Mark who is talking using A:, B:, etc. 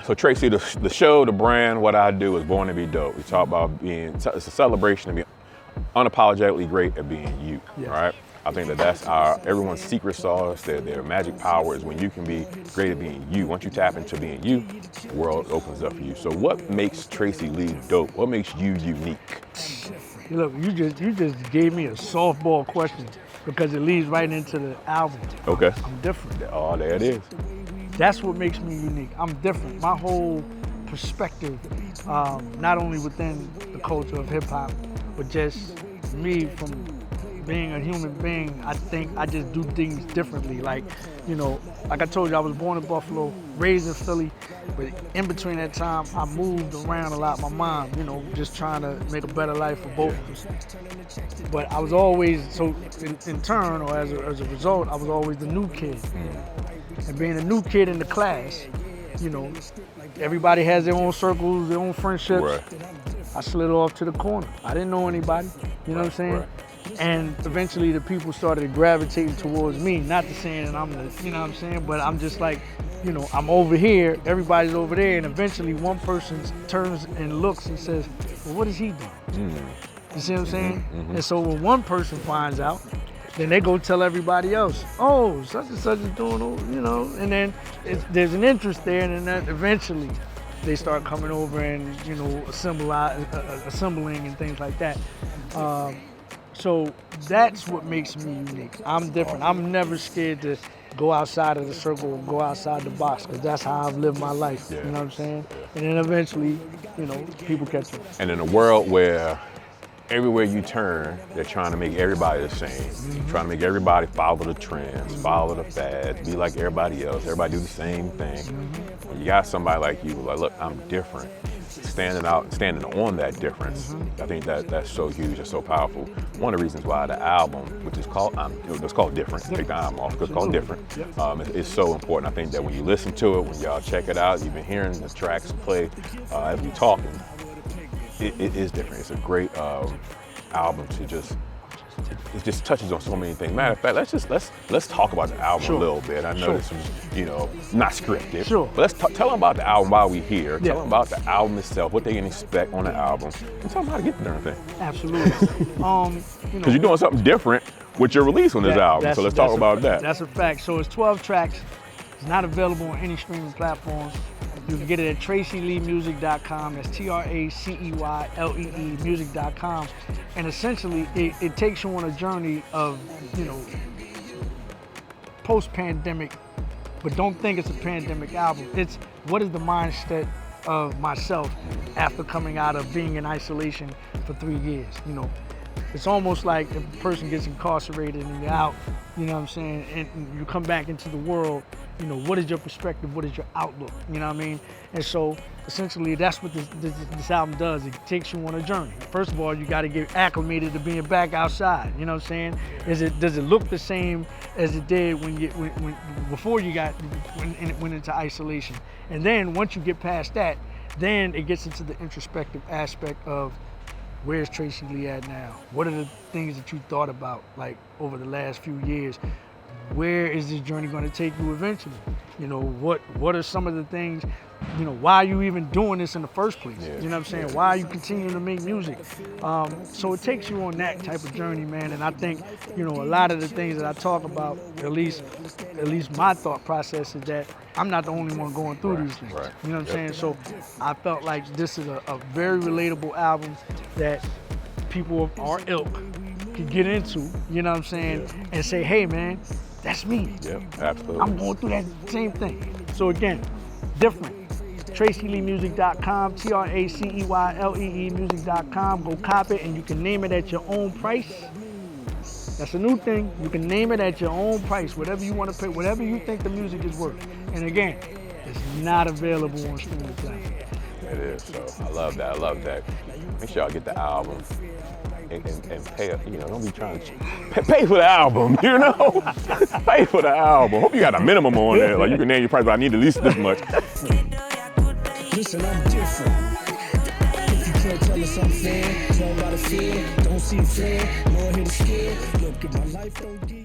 A: So Tracey, the show, the brand, what I do is Born to Be Dope. We talk about it's a celebration of being unapologetically great at being you, right? I think that's everyone's secret sauce, their magic power is when you can be great at being you. Once you tap into being you, the world opens up for you. So what makes Tracey Lee dope? What makes you unique?
B: Look, you just gave me a softball question because it leads right into the album.
A: Okay.
B: I'm different.
A: Oh, there it is.
B: That's what makes me unique. I'm different. My whole perspective, not only within the culture of hip hop, but just me from being a human being, I think I just do things differently. Like, you know, like I told you, I was born in Buffalo, raised in Philly, but in between that time, I moved around a lot. My mom, you know, just trying to make a better life for both of us. But I was always, so in turn, or as a result, I was always the new kid. And being a new kid in the class, you know, everybody has their own circles, their own friendships.
A: Right.
B: I slid off to the corner. I didn't know anybody, you know what I'm saying?
A: Right.
B: And eventually the people started gravitating towards me, not to saying that I'm the, you know what I'm saying, but I'm just like, you know, I'm over here, everybody's over there, and eventually one person turns and looks and says, well, what is he doing? You see what I'm saying? And so when one person finds out, then they go tell everybody else, oh, such and such is doing, you know, and then there's an interest there, and then that eventually they start coming over and, you know, assembling and things like that. So that's what makes me unique. I'm different. I'm never scared to go outside of the circle or go outside the box, because that's how I've lived my life, you know what I'm saying? And then eventually, you know, people catch me.
A: And in a world where everywhere you turn, they're trying to make everybody the same, trying to make everybody follow the trends, follow the fads, be like everybody else, everybody do the same thing. When you got somebody like you, like, look, I'm different, standing out, standing on that difference, I think that's so huge and so powerful. One of the reasons why the album, which is called, it's called Different, take the album off, it's called Different, it's so important. I think that when you listen to it, when y'all check it out, you've been hearing the tracks play as we talking, it is different. It's a great album to it just touches on so many things. Matter of fact, let's talk about the album a little bit. I know this was, you know, not scripted. But let's tell them about the album while we're here. Tell them about the album itself, what they can expect on the album, and tell them how to get the darn thing.
B: Absolutely. You know,
A: because you're doing something different with your release on this album. So let's talk about that.
B: That's a fact. So it's 12 tracks. It's not available on any streaming platforms. You can get it at TraceyLeeMusic.com. That's TRACEYLEE music.com. And essentially, it takes you on a journey of, you know, post-pandemic, but don't think it's a pandemic album. It's what is the mindset of myself after coming out of being in isolation for 3 years, you know. It's almost like if a person gets incarcerated and you're out, you know what I'm saying, and you come back into the world, you know, what is your perspective, what is your outlook, you know what I mean? And so, essentially, that's what this album does. It takes you on a journey. First of all, you gotta get acclimated to being back outside, you know what I'm saying? Does it look the same as it did before you went into isolation? And then, once you get past that, then it gets into the introspective aspect of, where's Tracey Lee at now? What are the things that you thought about, like, over the last few years? Where is this journey going to take you eventually? You know, what are some of the things, you know, why are you even doing this in the first place? You know what I'm saying? Why are you continuing to make music? So it takes you on that type of journey, man. And I think, you know, a lot of the things that I talk about, at least my thought process is that I'm not the only one going through these things. You know what I'm saying? So I felt like this is a very relatable album that people of our ilk can get into, you know what I'm saying, and say, hey, man, that's me.
A: Yeah, absolutely.
B: I'm going through that same thing. So again, Different. TraceyLeeMusic.com, TRACEYLEE music.com. Go cop it, and you can name it at your own price. That's a new thing. You can name it at your own price, whatever you want to pay, whatever you think the music is worth. And again, it's not available on streaming platforms.
A: It is, so I love that, I love that. Make sure y'all get the album and pay, you know, don't be trying to pay for the album, you know? Pay for the album. Hope you got a minimum on there, like you can name your price, but I need at least this much.
C: Listen, I'm different. If you can't tell us I'm fair, tell about a fear, don't see fair, more hit scared. Look at my life, don't get